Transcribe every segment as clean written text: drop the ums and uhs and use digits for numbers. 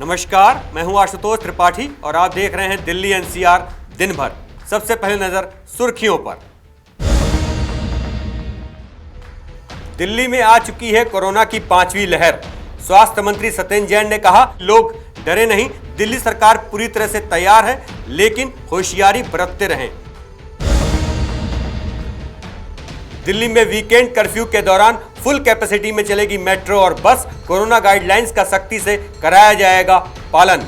नमस्कार, मैं हूं आशुतोष त्रिपाठी और आप देख रहे हैं दिल्ली एनसीआर दिन भर। सबसे पहले नजर सुर्खियों पर। दिल्ली में आ चुकी है कोरोना की 5वीं लहर। स्वास्थ्य मंत्री सत्येंद्र जैन ने कहा, लोग डरे नहीं, दिल्ली सरकार पूरी तरह से तैयार है, लेकिन होशियारी बरतते रहें। दिल्ली में वीकेंड कर्फ्यू के दौरान फुल कैपेसिटी में चलेगी मेट्रो और बस। कोरोना गाइडलाइंस का सख्ती से कराया जाएगा पालन।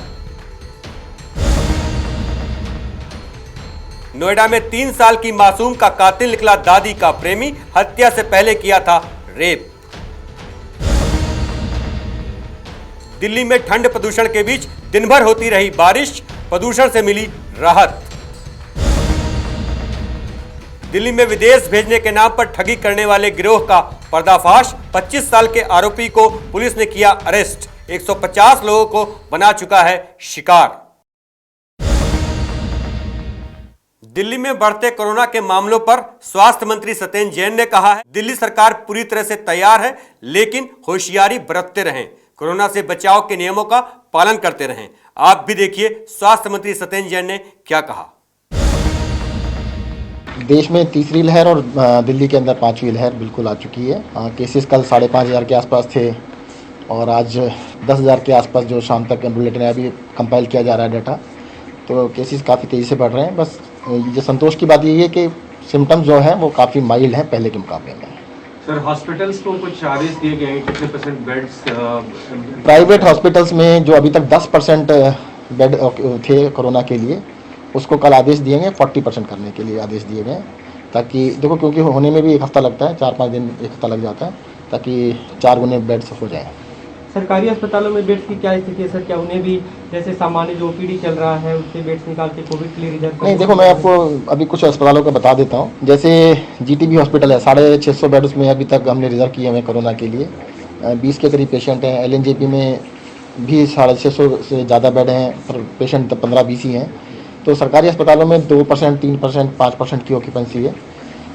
नोएडा में 3 साल की मासूम का कातिल निकला दादी का प्रेमी, हत्या से पहले किया था रेप। दिल्ली में ठंड प्रदूषण के बीच दिन भर होती रही बारिश, प्रदूषण से मिली राहत। दिल्ली में विदेश भेजने के नाम पर ठगी करने वाले गिरोह का पर्दाफाश। 25 साल के आरोपी को पुलिस ने किया अरेस्ट। 150 लोगों को बना चुका है शिकार। दिल्ली में बढ़ते कोरोना के मामलों पर स्वास्थ्य मंत्री सत्येंद्र जैन ने कहा है, दिल्ली सरकार पूरी तरह से तैयार है, लेकिन होशियारी बरतते रहें। कोरोना से बचाव के नियमों का पालन करते रहें। आप भी देखिए स्वास्थ्य मंत्री सत्येंद्र जैन ने क्या कहा। देश में तीसरी लहर और दिल्ली के अंदर 5वीं लहर बिल्कुल आ चुकी है। केसेस कल 5,500 के आसपास थे और आज 10,000 के आसपास जो शाम तक बुलेटिन अभी कंपाइल किया जा रहा है डाटा, तो केसेस काफ़ी तेज़ी से बढ़ रहे हैं। बस ये संतोष की बात यही है कि सिम्टम्स जो हैं वो काफ़ी माइल्ड हैं पहले के मुकाबले में। सर, हॉस्पिटल्स को कुछ आदेश दिए गए हैं, कितने % बेड्स? प्राइवेट हॉस्पिटल्स में जो अभी तक 10% बेड थे कोरोना के लिए, उसको कल आदेश दिए गए 40% करने के लिए आदेश दिए गए, ताकि देखो क्योंकि होने में भी 1 हफ्ता लगता है, 4-5 दिन 1 हफ्ता लग जाता है, ताकि 4 गुने बेड्स हो जाए। सरकारी अस्पतालों में बेड्स की क्या स्थिति है सर? क्या उन्हें भी जैसे सामान्य जो ओपीडी चल रहा है उससे बेड्स निकाल के कोविड के लिए रिजर्व? नहीं, देखो मैं आपको अभी कुछ अस्पतालों का बता देता हूँ। जैसे जीटीबी हॉस्पिटल है, 650 बेड उसमें अभी तक हमने रिजर्व किए हुए कोरोना के लिए। 20 के करीब पेशेंट हैं। LNJP में भी 650 से ज़्यादा बेड हैं, पर पेशेंट 15-20 ही हैं। तो सरकारी अस्पतालों में 2%, 3%, 5% की ऑक्यूपेंसी है।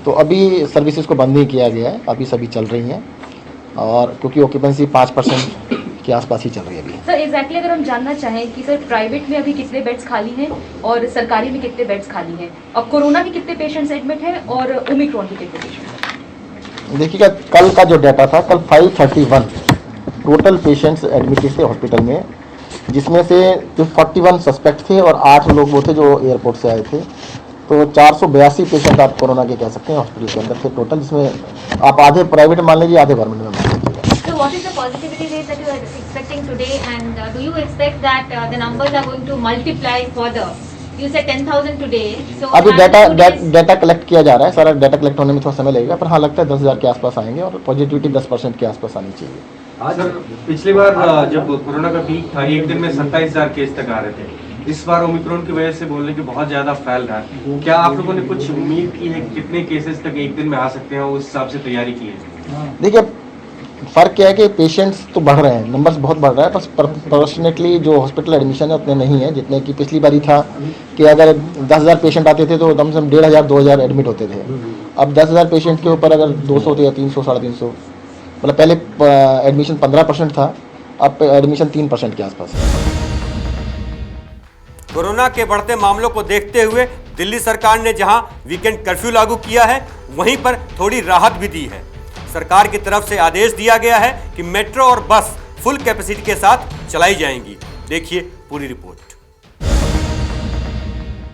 तो अभी सर्विसेज को बंद नहीं किया गया है, अभी सभी चल रही हैं, और क्योंकि ऑक्यूपेंसी 5% के आसपास ही चल रही है अभी। सर एग्जैक्टली अगर हम जानना चाहें कि सर प्राइवेट में अभी कितने बेड्स खाली हैं और सरकारी में कितने बेड्स खाली हैं, और कोरोना के कितने पेशेंट्स एडमिट हैं और ओमिक्रॉन के कितने पेशेंट्स? देखिएगा, कल का जो डाटा था, कल 531 टोटल पेशेंट्स एडमिटेड थे हॉस्पिटल में, जिसमें से जो 41 सस्पेक्ट थे और 8 लोग वो थे जो एयरपोर्ट से आए थे। तो 482 पेशेंट आप कोरोना के कह सकते हैं हॉस्पिटल के अंदर थे टोटल, जिसमें आप आधे प्राइवेट मान लीजिए, आधे गवर्नमेंट में मान लीजिए। So what is the positivity rate that you are expecting today, and do you expect that the numbers are going to multiply further? You said 10,000 today. So अभी डाटा कलेक्ट किया जा रहा है, सारा डाटा कलेक्ट होने में थोड़ा समय लगेगा, पर हाँ लगता है 10,000 के आसपास आएंगे और पॉजिटिविटी 10% के आसपास आनी चाहिए। सर, पिछली बार जब कोरोना का पीक था, एक दिन में 27,000 केस तक आ रहे थे। इस बार ओमिक्रॉन की वजह से बोल रहे कि बहुत ज़्यादा फैल रहा है। क्या आप लोगों ने कुछ उम्मीद की है कितने केसेस तक एक दिन में आ सकते हैं, उस हिसाब से तैयारी की है? देखिए, फ़र्क क्या है कि पेशेंट्स तो बढ़ रहे हैं, नंबर्स बहुत बढ़ रहा है, बस प्रोपोर्शनेटली जो हॉस्पिटल एडमिशन है उतने नहीं है जितने की पिछली बारी था, कि अगर 10,000 पेशेंट आते थे तो कम से कम 1,500-2,000 एडमिट होते थे। अब 10,000 पेशेंट के ऊपर अगर 200 या 300, 350, मतलब पहले एडमिशन 15% था, अब एडमिशन 3% के आसपास है। कोरोना के बढ़ते मामलों को देखते हुए दिल्ली सरकार ने जहां वीकेंड कर्फ्यू लागू किया है, वहीं पर थोड़ी राहत भी दी है। सरकार की तरफ से आदेश दिया गया है कि मेट्रो और बस फुल कैपेसिटी के साथ चलाई जाएंगी। देखिए पूरी रिपोर्ट।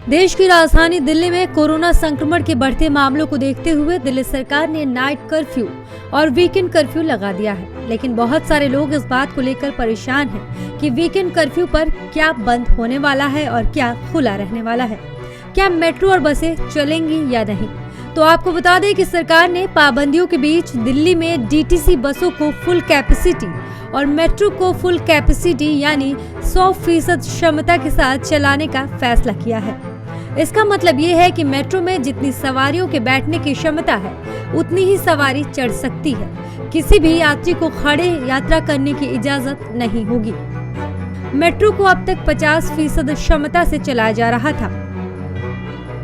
देश की राजधानी दिल्ली में कोरोना संक्रमण के बढ़ते मामलों को देखते हुए दिल्ली सरकार ने नाइट कर्फ्यू और वीकेंड कर्फ्यू लगा दिया है, लेकिन बहुत सारे लोग इस बात को लेकर परेशान हैं कि वीकेंड कर्फ्यू पर क्या बंद होने वाला है और क्या खुला रहने वाला है, क्या मेट्रो और बसें चलेंगी या नहीं। तो आपको बता दें कि सरकार ने पाबंदियों के बीच दिल्ली में DTC बसों को फुल कैपेसिटी और मेट्रो को फुल कैपेसिटी यानी 100% क्षमता के साथ चलाने का फैसला किया है। इसका मतलब ये है कि मेट्रो में जितनी सवारियों के बैठने की क्षमता है उतनी ही सवारी चढ़ सकती है। किसी भी यात्री को खड़े यात्रा करने की इजाजत नहीं होगी। मेट्रो को अब तक 50% क्षमता से चलाया जा रहा था।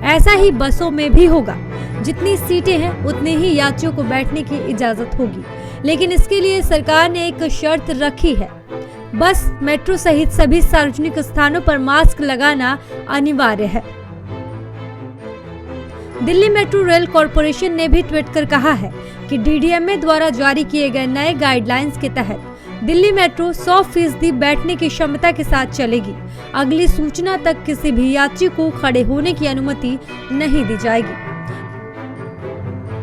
ऐसा ही बसों में भी होगा। जितनी सीटें हैं उतने ही यात्रियों को बैठने की इजाजत होगी, लेकिन इसके लिए सरकार ने एक शर्त रखी है। बस, मेट्रो सहित सभी सार्वजनिक स्थानों पर मास्क लगाना अनिवार्य है। दिल्ली मेट्रो रेल कॉरपोरेशन ने भी ट्वीट कर कहा है कि DDMA द्वारा जारी किए गए नए गाइडलाइंस के तहत दिल्ली मेट्रो 100% बैठने की क्षमता के साथ चलेगी। अगली सूचना तक किसी भी यात्री को खड़े होने की अनुमति नहीं दी जाएगी।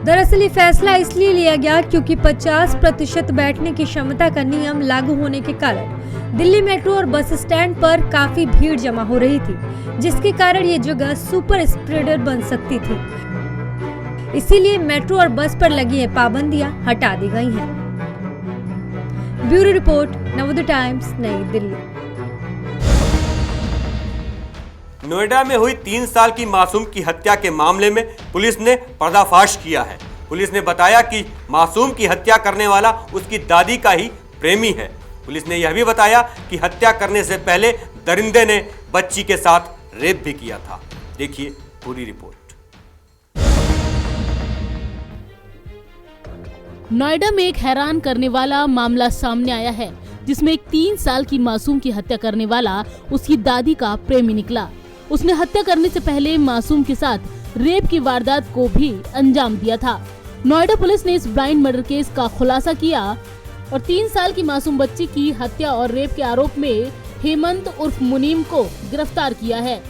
दरअसल ये फैसला इसलिए लिया गया क्योंकि 50% बैठने की क्षमता का नियम लागू होने के कारण दिल्ली मेट्रो और बस स्टैंड पर काफी भीड़ जमा हो रही थी, जिसके कारण ये जगह सुपर स्प्रेडर बन सकती थी। इसीलिए मेट्रो और बस पर लगी ये पाबंदियां हटा दी गई हैं। ब्यूरो रिपोर्ट, नवोदय टाइम्स, नई दिल्ली। नोएडा में हुई 3 साल की मासूम की हत्या के मामले में पुलिस ने पर्दाफाश किया है। पुलिस ने बताया कि मासूम की हत्या करने वाला उसकी दादी का ही प्रेमी है। पुलिस ने यह भी बताया कि हत्या करने से पहले दरिंदे ने बच्ची के साथ रेप भी किया था। देखिए पूरी रिपोर्ट। नोएडा में एक हैरान करने वाला मामला सामने आया है, जिसमें एक 3 साल की मासूम की हत्या करने वाला उसकी दादी का प्रेमी निकला। उसने हत्या करने से पहले मासूम के साथ रेप की वारदात को भी अंजाम दिया था। नोएडा पुलिस ने इस ब्लाइंड मर्डर केस का खुलासा किया और 3 साल की मासूम बच्ची की हत्या और रेप के आरोप में हेमंत उर्फ मुनीम को गिरफ्तार किया है।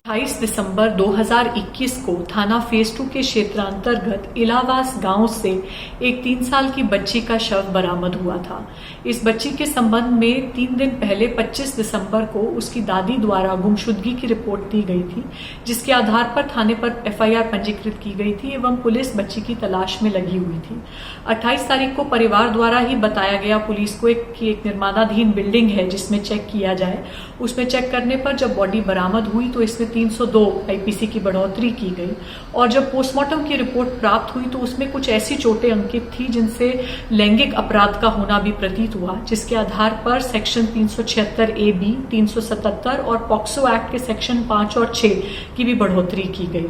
28 दिसंबर 2021 को थाना फेज 2 के क्षेत्रांतर्गत इलावास गांव से एक 3 साल की बच्ची का शव बरामद हुआ था। इस बच्ची के संबंध में 3 दिन पहले 25 दिसंबर को उसकी दादी द्वारा गुमशुदगी की रिपोर्ट दी गई थी, जिसके आधार पर थाने पर FIR पंजीकृत की गई थी एवं पुलिस बच्ची की तलाश में लगी हुई थी। 28 तारीख को परिवार द्वारा ही बताया गया पुलिस को कि एक निर्माणाधीन बिल्डिंग है जिसमें चेक किया जाए। उसमें चेक करने पर जब बॉडी बरामद हुई तो इसमें 302 IPC की बढ़ोतरी की गई और जब पोस्टमार्टम की रिपोर्ट प्राप्त हुई तो उसमें कुछ ऐसी चोटें अंकित थी जिनसे लैंगिक अपराध का होना भी प्रतीत हुआ, जिसके आधार पर सेक्शन 376A(B), 377 और पॉक्सो एक्ट के सेक्शन 5 और 6 की भी बढ़ोतरी की गई।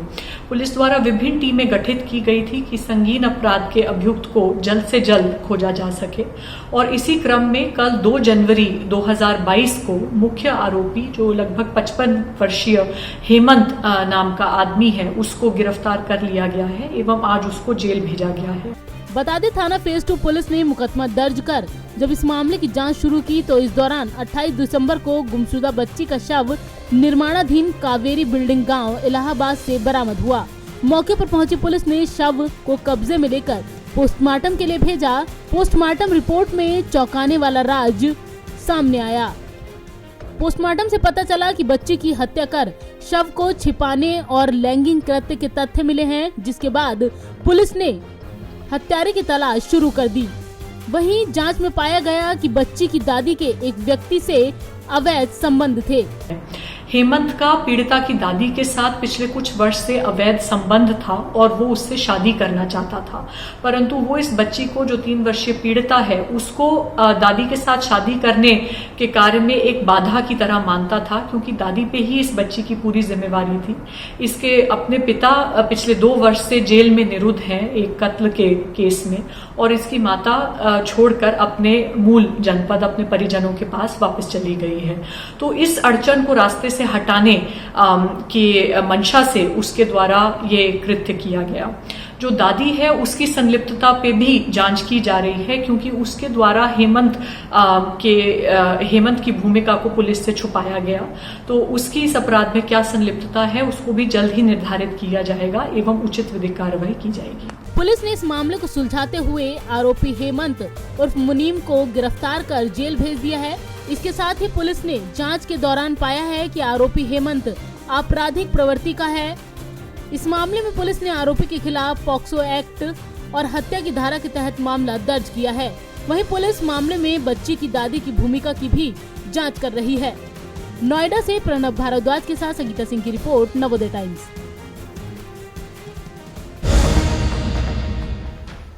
पुलिस द्वारा विभिन्न टीमें गठित की गई थी कि संगीन अपराध के अभियुक्त को जल्द से जल्द खोजा जा सके और इसी क्रम में कल 2 जनवरी 2022 को मुख्य आरोपी जो लगभग 55 वर्षीय हेमंत नाम का आदमी है उसको गिरफ्तार कर लिया गया है एवं आज उसको जेल भेजा गया है। बता दें, थाना फेज 2 पुलिस ने मुकदमा दर्ज कर जब इस मामले की जांच शुरू की तो इस दौरान 28 दिसंबर को गुमशुदा बच्ची का शव निर्माणाधीन कावेरी बिल्डिंग गांव इलाहाबाद से बरामद हुआ। मौके पर पहुंची पुलिस ने शव को कब्जे में लेकर पोस्टमार्टम के लिए भेजा। पोस्टमार्टम रिपोर्ट में चौंकाने वाला राज सामने आया। पोस्टमार्टम से पता चला कि बच्ची की हत्या कर शव को छिपाने और लैंगिक कृत्य के तथ्य मिले हैं, जिसके बाद पुलिस ने हत्यारे की तलाश शुरू कर दी। वहीं जांच में पाया गया कि बच्ची की दादी के एक व्यक्ति से अवैध संबंध थे। हेमंत का पीड़िता की दादी के साथ पिछले कुछ वर्ष से अवैध संबंध था और वो उससे शादी करना चाहता था, परंतु वो इस बच्ची को जो 3 वर्षीय पीड़िता है उसको दादी के साथ शादी करने के कार्य में एक बाधा की तरह मानता था, क्योंकि दादी पे ही इस बच्ची की पूरी जिम्मेवारी थी। इसके अपने पिता पिछले 2 वर्ष से जेल में निरुद्ध हैं एक कत्ल के केस में और इसकी माता छोड़कर अपने मूल जनपद अपने परिजनों के पास वापस चली गई है। तो इस अड़चन को रास्ते से हटाने की मंशा से उसके द्वारा ये कृत्य किया गया। जो दादी है उसकी संलिप्तता पे भी जांच की जा रही है, क्योंकि उसके द्वारा हेमंत की भूमिका को पुलिस से छुपाया गया। तो उसकी इस अपराध में क्या संलिप्तता है उसको भी जल्द ही निर्धारित किया जाएगा एवं उचित विधिक कार्रवाई की जाएगी। पुलिस ने इस मामले को सुलझाते हुए आरोपी हेमंत उर्फ मुनीम को गिरफ्तार कर जेल भेज दिया है। इसके साथ ही पुलिस ने जांच के दौरान पाया है कि आरोपी हेमंत आपराधिक प्रवृत्ति का है। इस मामले में पुलिस ने आरोपी के खिलाफ पॉक्सो एक्ट और हत्या की धारा के तहत मामला दर्ज किया है। वहीं पुलिस मामले में बच्ची की दादी की भूमिका की भी जांच कर रही है। नोएडा से प्रणब भारद्वाज के साथ संगीता सिंह की रिपोर्ट, नवोदय टाइम्स।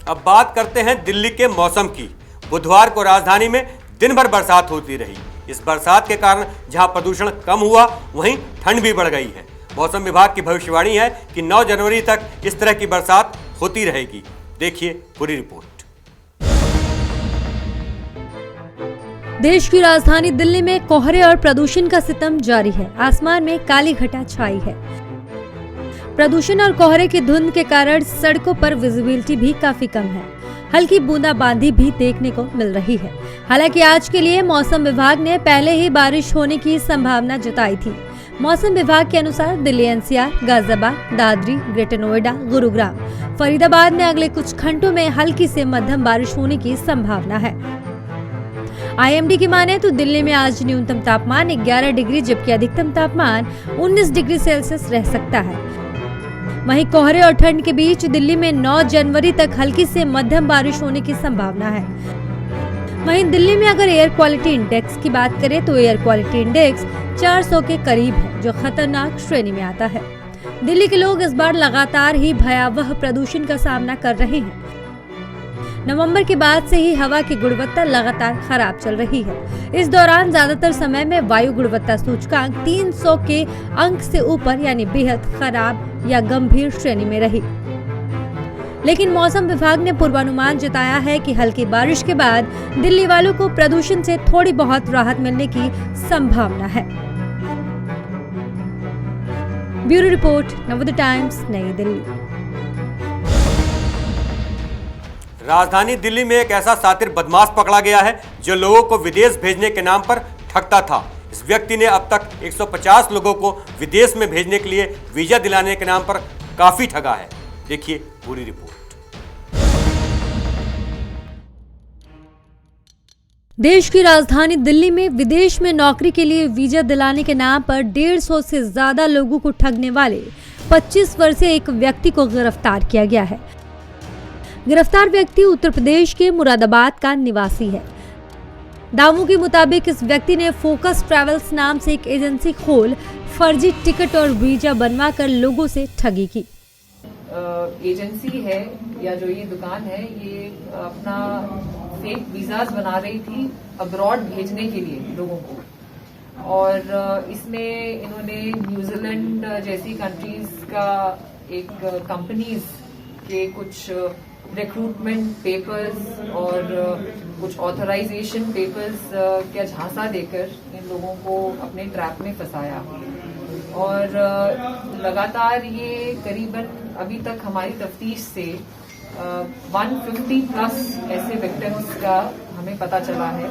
अब बात करते हैं दिल्ली के मौसम की। बुधवार को राजधानी में दिन भर बरसात होती रही। इस बरसात के कारण जहां प्रदूषण कम हुआ वहीं ठंड भी बढ़ गई है। मौसम विभाग की भविष्यवाणी है कि 9 जनवरी तक इस तरह की बरसात होती रहेगी। देखिए पूरी रिपोर्ट। देश की राजधानी दिल्ली में कोहरे और प्रदूषण का सितम जारी है। आसमान में काली घटा छाई है। प्रदूषण और कोहरे की धुंध के कारण सड़कों पर विजिबिलिटी भी काफी कम है। हल्की बूंदाबांदी भी देखने को मिल रही है। हालांकि आज के लिए मौसम विभाग ने पहले ही बारिश होने की संभावना जताई थी। मौसम विभाग के अनुसार दिल्ली, एनसीआर, गाजियाबाद, दादरी, ग्रेटर नोएडा, गुरुग्राम, फरीदाबाद में अगले कुछ घंटों में हल्की से मध्यम बारिश होने की संभावना है। आईएमडी की माने तो दिल्ली में आज न्यूनतम तापमान 11 डिग्री जबकि अधिकतम तापमान 19 डिग्री सेल्सियस रह सकता है। वहीं कोहरे और ठंड के बीच दिल्ली में 9 जनवरी तक हल्की से मध्यम बारिश होने की संभावना है। वहीं दिल्ली में अगर एयर क्वालिटी इंडेक्स की बात करें तो एयर क्वालिटी इंडेक्स 400 के करीब है, जो खतरनाक श्रेणी में आता है। दिल्ली के लोग इस बार लगातार ही भयावह प्रदूषण का सामना कर रहे हैं। नवंबर के बाद से ही हवा की गुणवत्ता लगातार खराब चल रही है। इस दौरान ज्यादातर समय में वायु गुणवत्ता सूचकांक 300 के अंक से ऊपर यानी बेहद खराब या गंभीर श्रेणी में रही। लेकिन मौसम विभाग ने पूर्वानुमान जताया है कि हल्की बारिश के बाद दिल्ली वालों को प्रदूषण से थोड़ी बहुत राहत मिलने की संभावना है। ब्यूरो रिपोर्ट, नवोदय टाइम्स, नई दिल्ली। राजधानी दिल्ली में एक ऐसा शातिर बदमाश पकड़ा गया है जो लोगों को विदेश भेजने के नाम पर ठगता था। इस व्यक्ति ने अब तक 150 लोगों को विदेश में भेजने के लिए वीजा दिलाने के नाम पर काफी ठगा है। देखिए पूरी रिपोर्ट। देश की राजधानी दिल्ली में विदेश में नौकरी के लिए वीजा दिलाने के नाम पर 150 से ज्यादा लोगों को ठगने वाले 25 वर्षीय एक व्यक्ति को गिरफ्तार किया गया है। गिरफ्तार व्यक्ति उत्तर प्रदेश के मुरादाबाद का निवासी है। दावों के मुताबिक इस व्यक्ति ने फोकस ट्रैवल्स नाम से एक एजेंसी खोल फर्जी टिकट और वीजा बनवाकर लोगों से ठगी की। एजेंसी है या जो ये दुकान है, ये अपना फेक वीजाज बना रही थी अब्रॉड भेजने के लिए लोगों को, और इसमें इन्होंने न्यूजीलैंड जैसी कंट्रीज का एक कंपनीज के कुछ रिक्रूटमेंट पेपर्स और कुछ ऑथराइजेशन पेपर्स का झांसा देकर इन लोगों को अपने ट्रैप में फंसाया। और लगातार ये करीबन अभी तक हमारी तफ्तीश से 150 प्लस ऐसे विक्टिम्स का हमें पता चला है।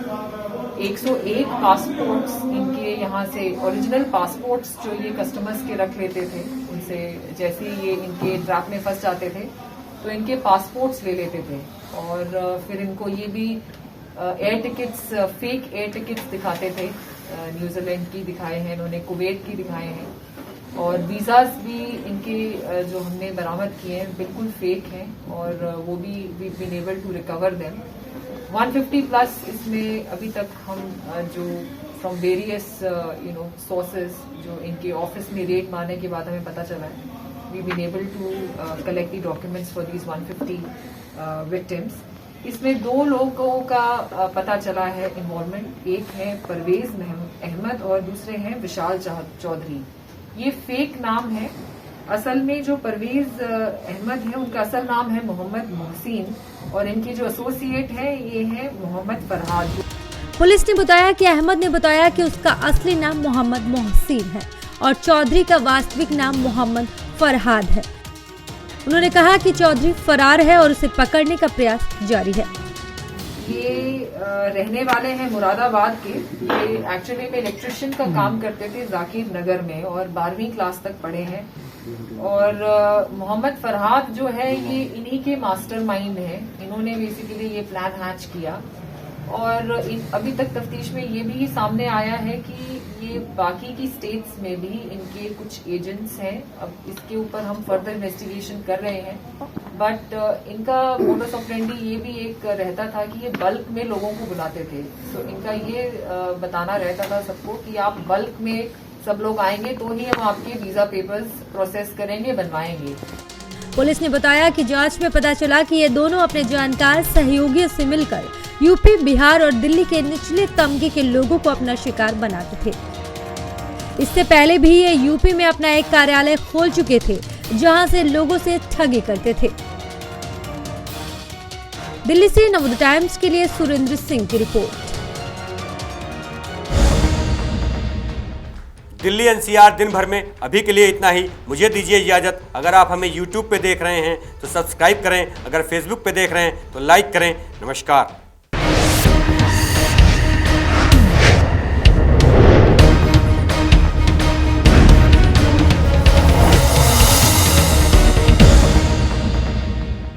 101 पासपोर्ट्स इनके यहाँ से, ओरिजिनल पासपोर्ट्स जो ये कस्टमर्स के रख लेते थे, उनसे जैसे ये इनके ट्रैप में फंस जाते थे तो इनके पासपोर्ट्स ले लेते थे और फिर इनको ये भी air tickets, fake air tickets दिखाते थे। न्यूजीलैंड की दिखाए हैं इन्होंने, कुवैत की दिखाए हैं, और वीजाज भी इनके जो हमने बरामद किए हैं बिल्कुल फेक हैं और वो भी we been able to recover them. 150 plus इसमें अभी तक हम जो फ्रॉम वेरियस सोर्सेज जो इनके ऑफिस में रेड मारने के बाद हमें पता चला है, we been able to collect the documents for these 150 victims. इसमें 2 लोगों का पता चला है इन्वॉल्वमेंट। एक है परवेज अहमद और दूसरे हैं विशाल चौधरी। ये फेक नाम है। असल में जो परवेज अहमद है उनका असल नाम है मोहम्मद मोहसिन और इनके जो एसोसिएट है ये है मोहम्मद फरहाद। पुलिस ने बताया कि अहमद ने बताया कि उसका असली नाम मोहम्मद मोहसिन है और चौधरी का वास्तविक नाम मोहम्मद फरहाद है। उन्होंने कहा कि चौधरी फरार है और उसे पकड़ने का प्रयास जारी है। ये रहने वाले हैं मुरादाबाद के। ये एक्चुअली में इलेक्ट्रिशियन का काम करते थे जाकिर नगर में और 12वीं क्लास तक पढ़े हैं। और मोहम्मद फरहाद जो है ये इन्हीं के मास्टरमाइंड हैं। इन्होंने बेसिकली ये प्लान हैच किया और अभी तक तफ्तीश में ये भी सामने आया है कि ये बाकी की स्टेट्स में भी इनके कुछ एजेंट्स हैं। अब इसके ऊपर हम फर्दर इन्वेस्टिगेशन कर रहे हैं, बट इनका मोडस ऑपरेंडी ये भी एक रहता था कि ये बल्क में लोगों को बुलाते थे। तो इनका ये बताना रहता था सबको कि आप बल्क में सब लोग आएंगे तो ही हम आपके वीजा पेपर्स प्रोसेस करेंगे, बनवाएंगे। पुलिस ने बताया कि जांच में पता चला कि ये दोनों अपने जानकार सहयोगियों से मिलकर यूपी, बिहार और दिल्ली के निचले तबके के लोगों को अपना शिकार बनाते थे। इससे पहले भी ये यूपी में अपना एक कार्यालय खोल चुके थे जहां से लोगों से ठगी करते थे। दिल्ली से नवोदय टाइम्स के लिए सुरेंद्र सिंह की रिपोर्ट। दिल्ली एनसीआर दिन भर में अभी के लिए इतना ही। मुझे दीजिए इजाजत। अगर आप हमें यूट्यूब पे देख रहे हैं तो सब्सक्राइब करें, अगर फेसबुक पे देख रहे हैं तो लाइक करें। नमस्कार।